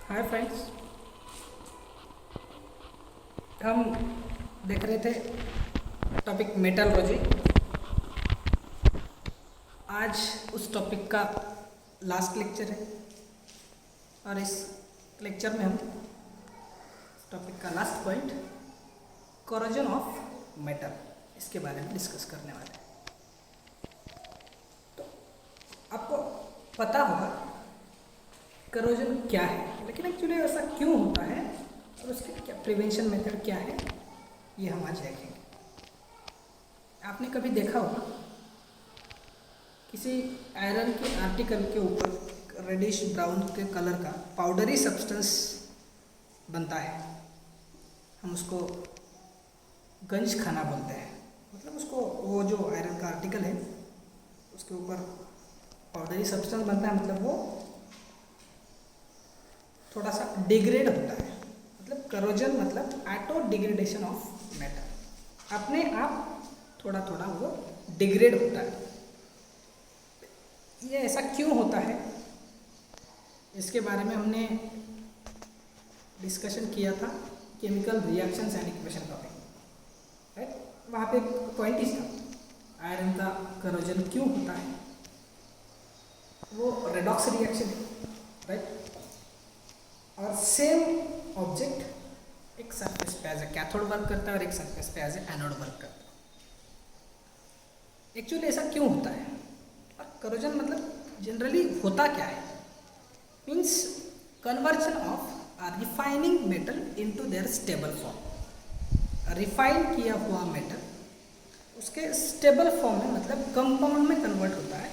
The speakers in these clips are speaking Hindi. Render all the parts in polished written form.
Hi friends. हम देख रहे थे टॉपिक मेटलर्जी। आज उस टॉपिक का लास्ट लेक्चर है और इस लेक्चर में हम टॉपिक का last point corrosion of metal इसके बारे में डिस्कस करने वाले हैं। तो आपको पता होगा करोजन क्या है, लेकिन एक्चुअली ऐसा क्यों होता है और उसके क्या प्रिवेंशन मेथड क्या है, ये हम आज देखेंगे। आपने कभी देखा होगा किसी आयरन के आर्टिकल के ऊपर रेडिश ब्राउन के कलर का पाउडरी सब्सटेंस बनता है, हम उसको गंज खाना बोलते हैं। मतलब उसको वो जो आयरन का आर्टिकल है उसके ऊपर पाउडरी सब्सटेंस बनता है, मतलब वो थोड़ा सा डिग्रेड होता है। मतलब करोजन मतलब ऑटो डिग्रेडेशन ऑफ मेटल, अपने आप थोड़ा थोड़ा वो डिग्रेड होता है। ये ऐसा क्यों होता है इसके बारे में हमने डिस्कशन किया था chemical reactions and equation topic, right. वहाँ पे पॉइंट ही था आयरन का करोजन क्यों होता है। वो रेडॉक्स रिएक्शन है, राइट। और सेम ऑब्जेक्ट एक सरफेस पे एज ए कैथोड वर्क करता है और एक सरफेस पे एज ए एनोड वर्क करता है। एक्चुअली ऐसा क्यों होता है और करोजन मतलब जनरली होता क्या है। Means conversion of refining metal into their stable form. Refine किया हुआ मेटल उसके स्टेबल फॉर्म में मतलब कंपाउंड में कन्वर्ट होता है।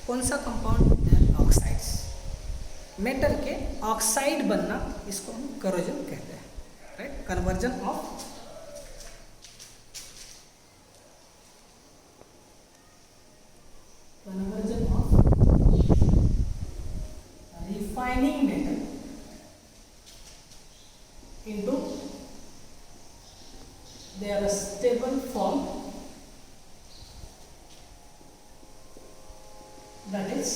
कौन सा कंपाउंड? ऑक्साइड्स। मेटल के ऑक्साइड बनना, इसको हम करोजन कहते हैं, right. Conversion of refining metal into their stable form, that is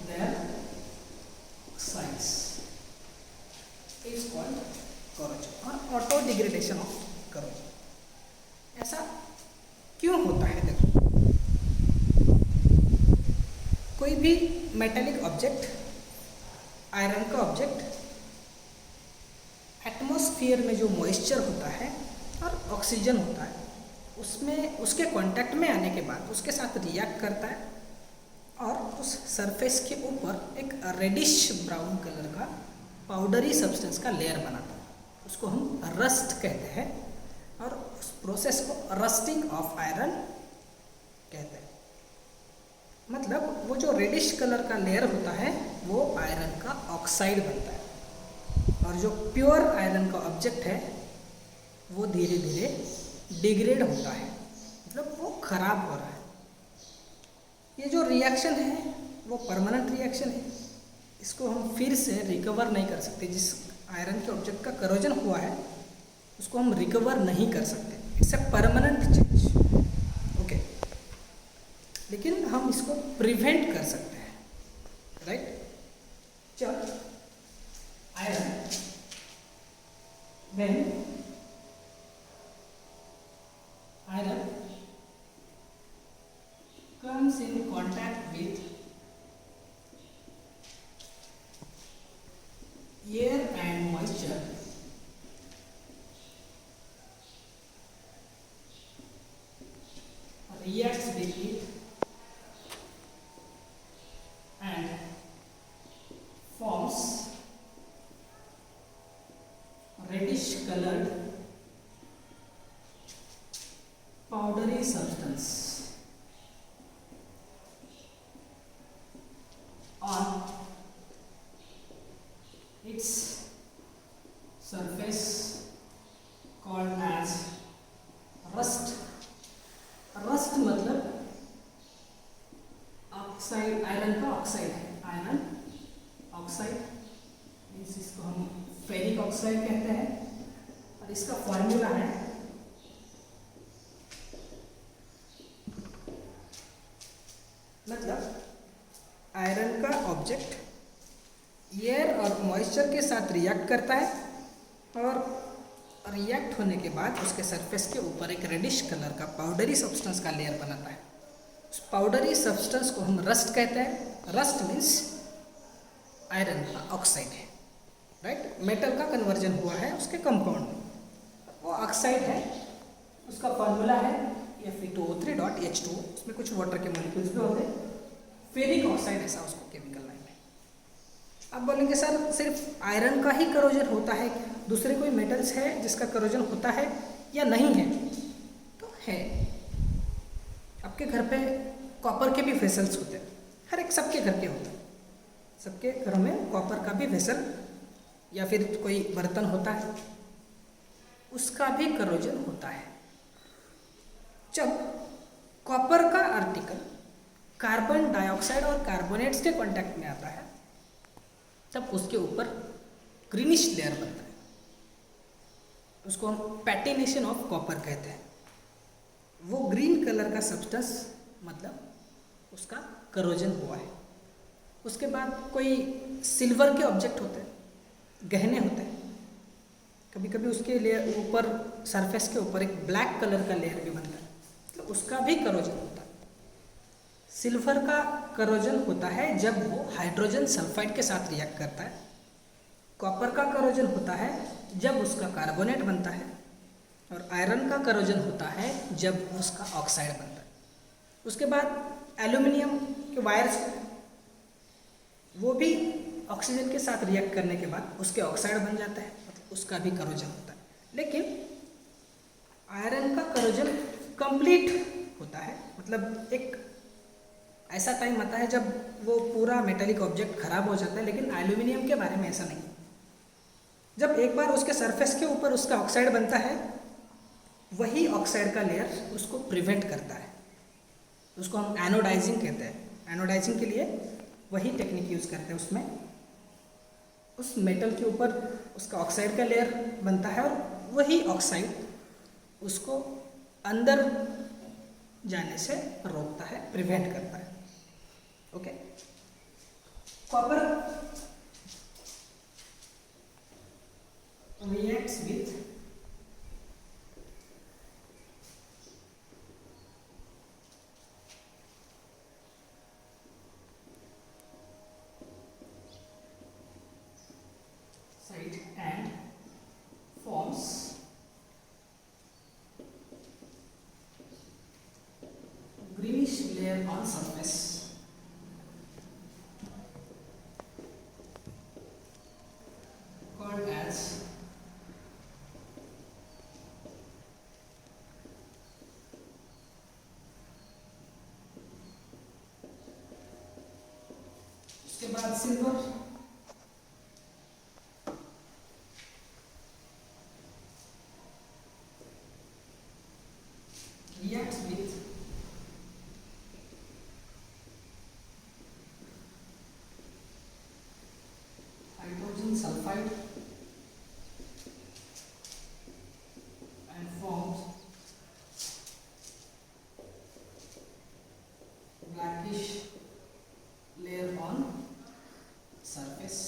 their oxides, is called corrosion और ऑटो डिग्रेडेशन ऑफ corrosion। ऐसा क्यों होता है? देखो, कोई भी मेटेलिक ऑब्जेक्ट, आयरन का ऑब्जेक्ट, एटमॉस्फेयर में जो मॉइस्चर होता है और ऑक्सीजन होता है उसमें उसके कांटेक्ट में आने के बाद उसके साथ रिएक्ट करता है और उस सरफेस के ऊपर एक रेडिश ब्राउन कलर का पाउडरी सब्सटेंस का लेयर बनाता है। उसको हम रस्ट कहते हैं और उस प्रोसेस को रस्टिंग ऑफ आयरन कहते हैं। मतलब वो जो रेडिश कलर का लेयर होता है वो आयरन का ऑक्साइड बनता है और जो प्योर आयरन का ऑब्जेक्ट है वो धीरे धीरे डिग्रेड होता है, मतलब वो खराब हो रहा है। ये जो रिएक्शन है वो परमानेंट रिएक्शन है, इसको हम फिर से रिकवर नहीं कर सकते। जिस आयरन के ऑब्जेक्ट का करोजन हुआ है उसको हम रिकवर नहीं कर सकते, it's a permanent change, okay. लेकिन हम इसको प्रिवेंट कर सकते हैं, राइट। चल iron when iron comes in contact with air and moisture, reacts with it and forms reddish colored powdery substance on its surface called as rust। rust मतलब ऑक्साइड, आयरन का ऑक्साइड है, आयरन ऑक्साइड। इसको हम फेरिक ऑक्साइड कहते हैं और इसका फॉर्मूला है मतलब आयरन का ऑब्जेक्ट एयर और मॉइस्चर के साथ रिएक्ट करता है और रिएक्ट होने के बाद उसके सरफेस के ऊपर एक रेडिश कलर का पाउडरी सब्सटेंस का लेयर बनाता है। उस पाउडरी सब्सटेंस को हम रस्ट कहते हैं। रस्ट मीन्स आयरन का ऑक्साइड है, राइट। मेटल का कन्वर्जन हुआ है उसके कंपाउंड में, वो ऑक्साइड है। उसका फॉर्मूला है Fe2O3.H2O। उसमें कुछ वाटर के मॉलिक्यूल्स भी होते हैं। फेरिक ऑक्साइड ऐसा उसको केमिकल नाम है। अब बोलेंगे सर सिर्फ आयरन का ही करोजन होता है क्या? दूसरे कोई मेटल्स है जिसका करोजन होता है या नहीं है? तो है। आपके घर पे कॉपर के भी वेसल्स होते हैं, हर एक सबके घर के होते हैं। सबके घरों में कॉपर का भी वेसल या फिर कोई बर्तन होता है, उसका भी करोजन होता है। जब कॉपर का आर्टिकल कार्बन डाइऑक्साइड और कार्बोनेट्स के कांटेक्ट में आता है तब उसके ऊपर ग्रीनिश लेयर बनता है। उसको हम पैटिनेशन ऑफ कॉपर कहते हैं। वो ग्रीन कलर का सब्सटेंस मतलब उसका करोजन हुआ है। उसके बाद कोई सिल्वर के ऑब्जेक्ट होते हैं, गहने होते हैं, कभी कभी उसके लेयर ऊपर सरफेस के ऊपर एक ब्लैक कलर का लेयर भी बनता है, तो उसका भी करोजन होता है। सिल्वर का करोजन होता है जब वो हाइड्रोजन सल्फाइड के साथ रिएक्ट करता है। कॉपर का करोजन होता है जब उसका कार्बोनेट बनता है। और आयरन का करोजन होता है जब उसका ऑक्साइड बनता है। उसके बाद एल्यूमिनियम के वायर्स, वो भी ऑक्सीजन के साथ रिएक्ट करने के बाद उसके ऑक्साइड बन जाता है, मतलब उसका भी करोजन होता है। लेकिन आयरन का करोजन कंप्लीट होता है, मतलब एक ऐसा टाइम आता है जब वो पूरा मेटेलिक ऑब्जेक्ट खराब हो जाता है। लेकिन एल्यूमिनियम के बारे में ऐसा नहीं। जब एक बार उसके सरफेस के ऊपर उसका ऑक्साइड बनता है, वही ऑक्साइड का लेयर उसको प्रिवेंट करता है। उसको हम एनोडाइजिंग कहते हैं। एनोडाइजिंग के लिए वही टेक्निक यूज़ करते हैं। उसमें उस मेटल के ऊपर उसका ऑक्साइड का लेयर बनता है और वही ऑक्साइड उसको अंदर जाने से रोकता है, प्रिवेंट करता है। Okay. Copper reacts with side and forms greenish layer on surface called as उसके बाद silver reacts with hydrogen sulfide and forms blackish layer on surface.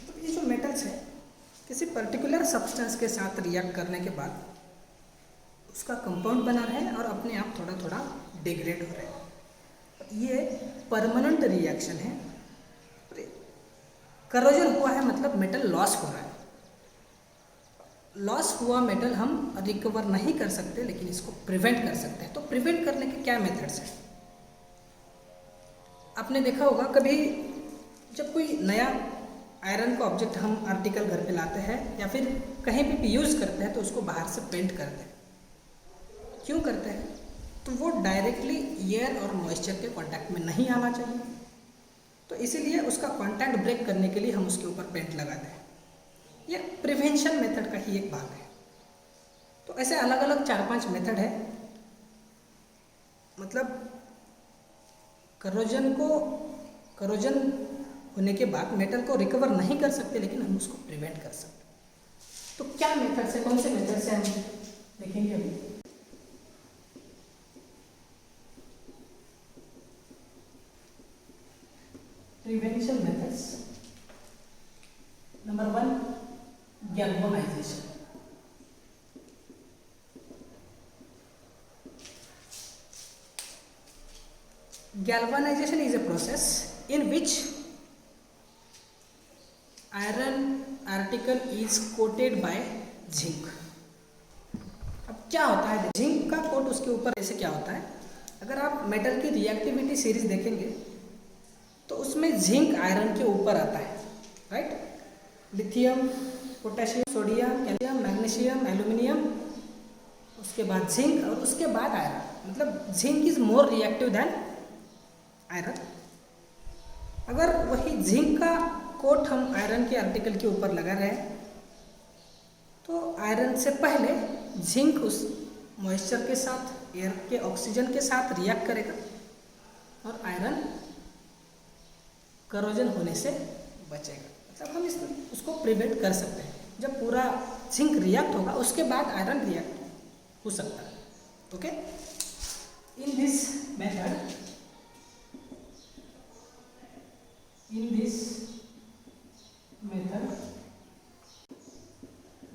तो ये जो मेटल्स है किसी पर्टिकुलर सब्सटेंस के साथ रिएक्ट करने के बाद उसका कंपाउंड बना रहे और अपने आप थोड़ा थोड़ा डिग्रेड हो रहे हैं। ये परमानेंट रिएक्शन है। करोजन हुआ है मतलब मेटल लॉस हो रहा है। लॉस हुआ मेटल हम रिकवर नहीं कर सकते, लेकिन इसको प्रिवेंट कर सकते हैं। तो प्रिवेंट करने के क्या मेथड्स हैं? आपने देखा होगा कभी जब कोई नया आयरन का ऑब्जेक्ट हम आर्टिकल घर पे लाते हैं या फिर कहीं भी यूज़ करते हैं तो उसको बाहर से पेंट करते हैं। क्यों करते हैं? तो वो डायरेक्टली एयर और मॉइस्चर के कांटेक्ट में नहीं आना चाहिए, तो इसीलिए उसका कांटेक्ट ब्रेक करने के लिए हम उसके ऊपर पेंट लगाते हैं। ये प्रिवेंशन मेथड का ही एक भाग है। तो ऐसे अलग अलग 4-5 मेथड है मतलब करोजन होने के बाद मेटल को रिकवर नहीं कर सकते, लेकिन हम उसको प्रिवेंट कर सकते। तो क्या मेथड से, कौन से मेथड से हम देखेंगे अभी। Prevention methods. Number 1, galvanisation. Galvanization is a process in which iron article is coated by zinc. अब क्या होता है, जिंक का कोट उसके ऊपर ऐसे क्या होता है, अगर आप मेटल की रिएक्टिविटी सीरीज देखेंगे तो उसमें जिंक आयरन के ऊपर आता है, right. Lithium, potassium, sodium, calcium, magnesium, aluminium, उसके बाद जिंक और उसके बाद आयरन। मतलब zinc is more reactive than iron. अगर वही जिंक का कोट हम आयरन के आर्टिकल के ऊपर लगा रहे हैं तो आयरन से पहले जिंक उस मॉइस्चर के साथ, एयर के ऑक्सीजन के साथ रिएक्ट करेगा और आयरन करोजन होने से बचेगा। मतलब हम उसको प्रिवेंट कर सकते हैं। जब पूरा जिंक रिएक्ट होगा उसके बाद आयरन रिएक्ट हो सकता है। Okay, in this method,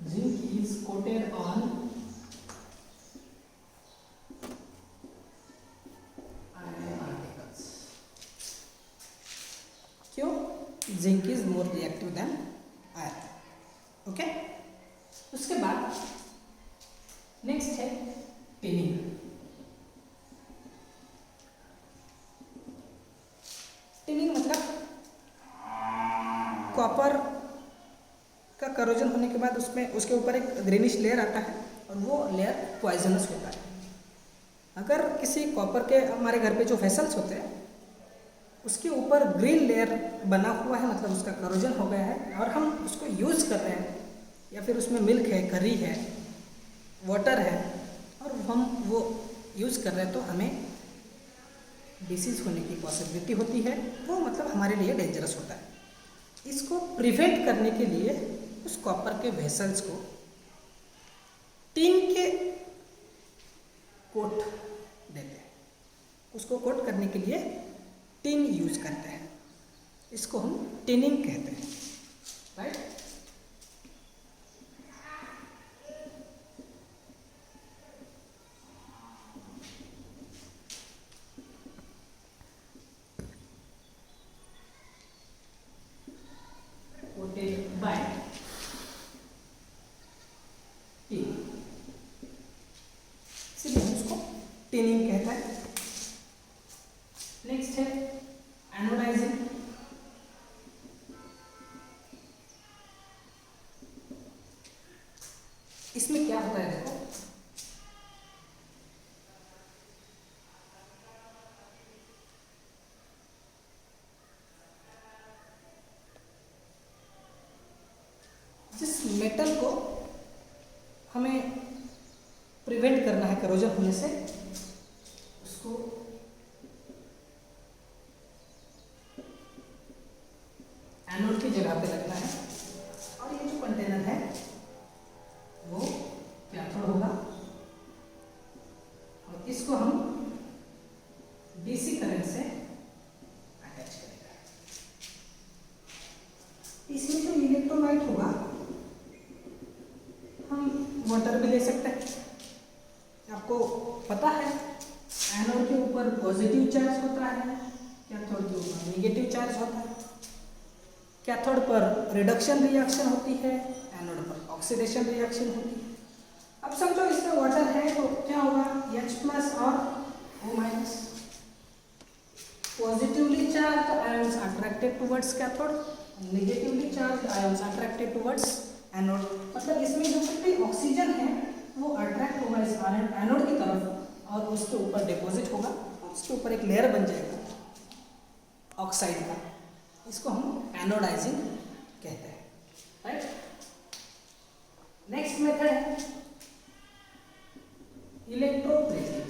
zinc is coated on iron particles. क्यों? Zinc is more reactive than iron. Okay, उसके बाद नेक्स्ट है टिनिंग। टिनिंग मतलब कॉपर का करोजन होने के बाद उसमें उसके ऊपर एक ग्रीनिश लेयर आता है और वो लेयर पॉइजनस होता है। अगर किसी कॉपर के, हमारे घर पे जो वेसल्स होते हैं उसके ऊपर ग्रीन लेयर बना हुआ है, मतलब उसका करोजन हो गया है और हम उसको यूज़ कर रहे हैं, या फिर उसमें मिल्क है, करी है, वाटर है और हम वो यूज़ कर रहे हैं, तो हमें डिसीज़ होने की पॉसिबिलिटी होती है। वो मतलब हमारे लिए डेंजरस होता है। इसको प्रिवेंट करने के लिए उस कॉपर के वेसल्स को टिन के कोट देते हैं। उसको कोट करने के लिए टिन यूज करते हैं। इसको हम टिनिंग कहते हैं, राइट। कोटेड बाय टिन, इसलिए हम उसको टिनिंग कहता है। नेक्स्ट है एनोडाइजिंग। इसमें क्या होता है, देखो, जिस मेटल को हमें प्रिवेंट करना है करोजन होने से, उसको एनोड की जगह पे रखना है और ये जो कंटेनर है वो कैथोड होगा और इसको हम डीसी करंट से अटैच करेंगे। इसमें जो इलेक्ट्रोलाइट होगा हम वाटर भी ले सकते हैं। आपको पता है एनोड के ऊपर पॉजिटिव चार्ज होता है, कैथोड के ऊपर नेगेटिव चार्ज होता है। कैथोड पर रिडक्शन रिएक्शन होती है, एनोड पर ऑक्सीडेशन रिएक्शन होती है। अब समझो इसमें वाटर है तो क्या होगा, H+ और O-। Positively charge ions attracted towards cathode, negatively charge ions attracted towards anode. मतलब इसमें जो भी ऑक्सीजन है वो अट्रैक्ट होगा इस एनोड की तरफ और उसके ऊपर डिपॉजिट होगा और उसके ऊपर एक लेयर बन जाएगा ऑक्साइड का। इसको हम एनोडाइजिंग कहते हैं, राइट। नेक्स्ट मेथड है इलेक्ट्रोप्लेटिंग।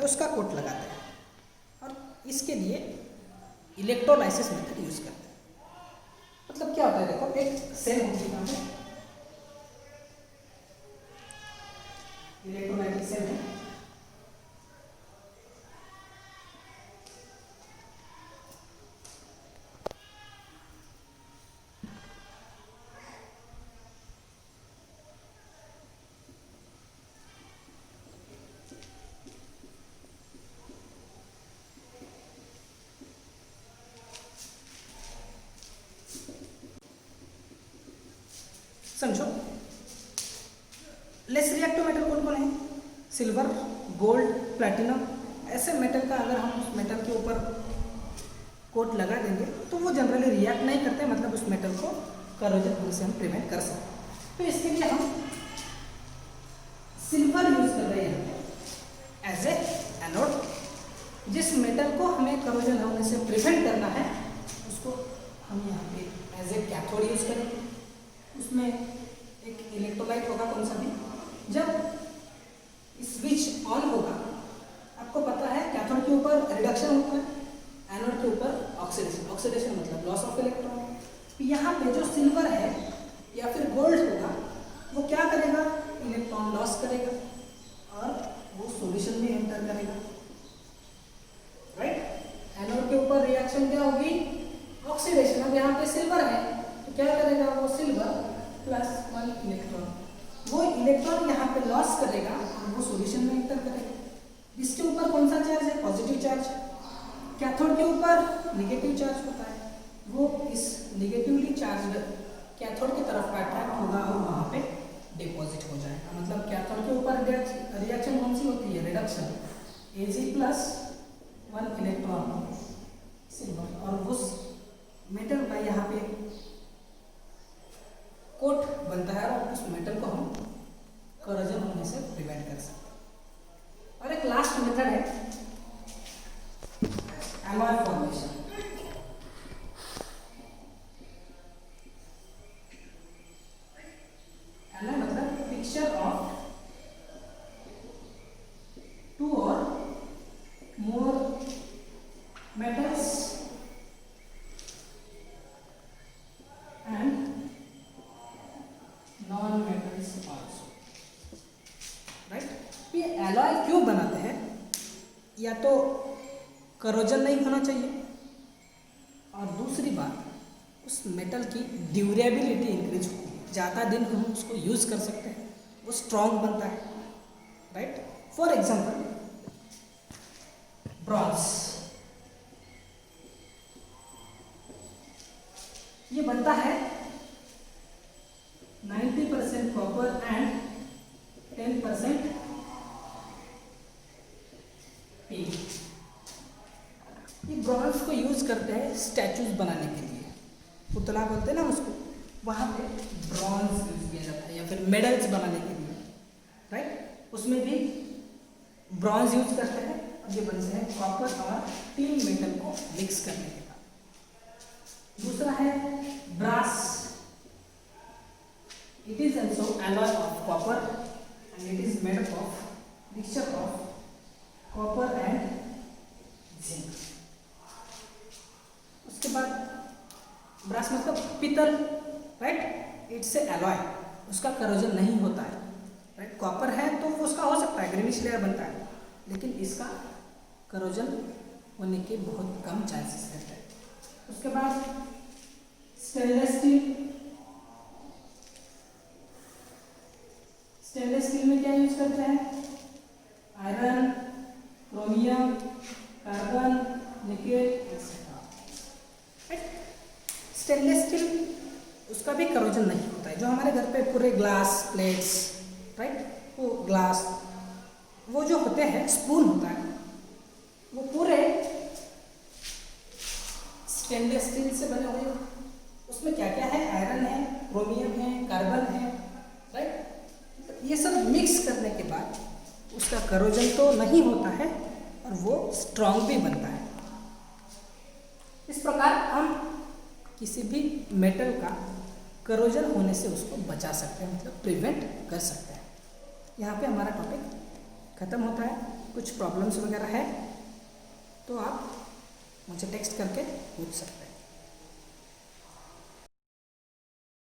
हैं उसका कोट लगाते हैं, और इसके लिए इलेक्ट्रोलाइसिस मेथड यूज करते हैं। मतलब क्या होता है, देखो एक सेल होती है, इलेक्ट्रोलाइटिक सेल है, समझो। लेस रिएक्टिव मेटल कौन कौन है? Silver, gold, platinum. ऐसे मेटल का अगर हम उस मेटल के ऊपर कोट लगा देंगे तो वो जनरली रिएक्ट नहीं करते, मतलब उस मेटल को करोजन होने से हम प्रिवेंट कर सकते हैं। तो इसके लिए हम सिल्वर यूज कर रहे हैं एज ए एनोड। जिस मेटल को हमें करोजन होने से प्रिवेंट करना है उसको हम यहाँ पे एज ए कैथोड यूज करेंगे। उसमें एक इलेक्ट्रोलाइट होगा कौन सा भी, जब स्विच ऑन होगा, आपको पता है कैथोड के ऊपर रिडक्शन होता है, एनोड के ऊपर ऑक्सीडेशन। ऑक्सीडेशन मतलब लॉस ऑफ इलेक्ट्रॉन। यहाँ पे जो सिल्वर है या फिर गोल्ड होगा वो क्या करेगा, इलेक्ट्रॉन लॉस करेगा और वो सॉल्यूशन में एंटर करेगा, राइट। एनोड के ऊपर रिएक्शन क्या होगी, ऑक्सीडेशन। अब यहाँ पे सिल्वर है तो क्या करेगा, वो सिल्वर प्लस 1 इलेक्ट्रॉन, वो इलेक्ट्रॉन यहाँ पे लॉस करेगा और वो सॉल्यूशन में एंटर करेगा। इसके ऊपर कौन सा चार्ज है, पॉजिटिव चार्ज। कैथोड के ऊपर नेगेटिव चार्ज होता है, वो इस नेगेटिवली चार्ज कैथोड की तरफ अट्रैक्ट होगा और वहाँ पे डिपॉजिट हो जाएगा। मतलब कैथोड के ऊपर रिएक्शन कौन सी होती है, reduction, Ag plus 1 electron silver, और उस मेटल का यहाँ पे कोट बनता है और उस मेटल को हम करोजन होने से प्रिवेंट कर सकते हैं। और एक लास्ट मेथड है एलॉय फॉर्मेशन। एलॉय मतलब mixture of 2 or more metals and non metals also, right. ये एलॉय क्यों बनाते हैं, या तो करोजन नहीं होना चाहिए, और दूसरी बात उस मेटल की ड्यूरेबिलिटी इंक्रीज होती है, ज़्यादा दिन हम उसको यूज़ कर सकते हैं, वो स्ट्रॉन्ग बनता है, राइट। फॉर एग्जांपल ब्रॉन्ज, ये बनता है 90% कॉपर एंड 10% टी। ये ब्रॉन्ज को यूज करते हैं स्टैचूज बनाने के लिए, पुतला बोलते हैं ना उसको, वहाँ पे ब्रॉन्ज यूज किया जाता है, या फिर मेडल्स बनाने के लिए, राइट। उसमें भी ब्रॉन्ज यूज करते हैं, और ये बनते हैं कॉपर और टिन मेटल को मिक्स करने के बाद। दूसरा है brass, it is also alloy of copper and it is made up of mixture of copper and zinc। उसके बाद ब्रास मतलब पीतल, राइट। इट्स ए एलॉय, उसका करोजन नहीं होता है, राइट। कॉपर है तो उसका हो सकता है, ग्रीनिश लेयर बनता है, लेकिन इसका करोजन होने के बहुत कम चांसेस रहते हैं। उसके बाद स्टेनलेस स्टील। स्टेनलेस स्टील में क्या यूज करते हैं, iron, chromium, carbon, nickel etcetera, right. Stainless steel उसका भी करोजन नहीं होता है। जो हमारे घर पे पूरे ग्लास प्लेट्स, राइट, वो ग्लास, वो जो होते हैं, स्पून होता है, वो पूरे स्टेनलेस स्टील से बने हुए। उसमें क्या क्या है, आयरन है, क्रोमियम है, कार्बन है, राइट। ये सब मिक्स करने के बाद उसका करोजन तो नहीं होता है और वो स्ट्रॉन्ग भी बनता है। इस प्रकार हम किसी भी मेटल का करोजन होने से उसको बचा सकते हैं, मतलब प्रिवेंट कर सकते हैं। यहाँ पे हमारा टॉपिक खत्म होता है। कुछ प्रॉब्लम्स वगैरह है तो आप मुझे टेक्स्ट करके पूछ सकते हैं।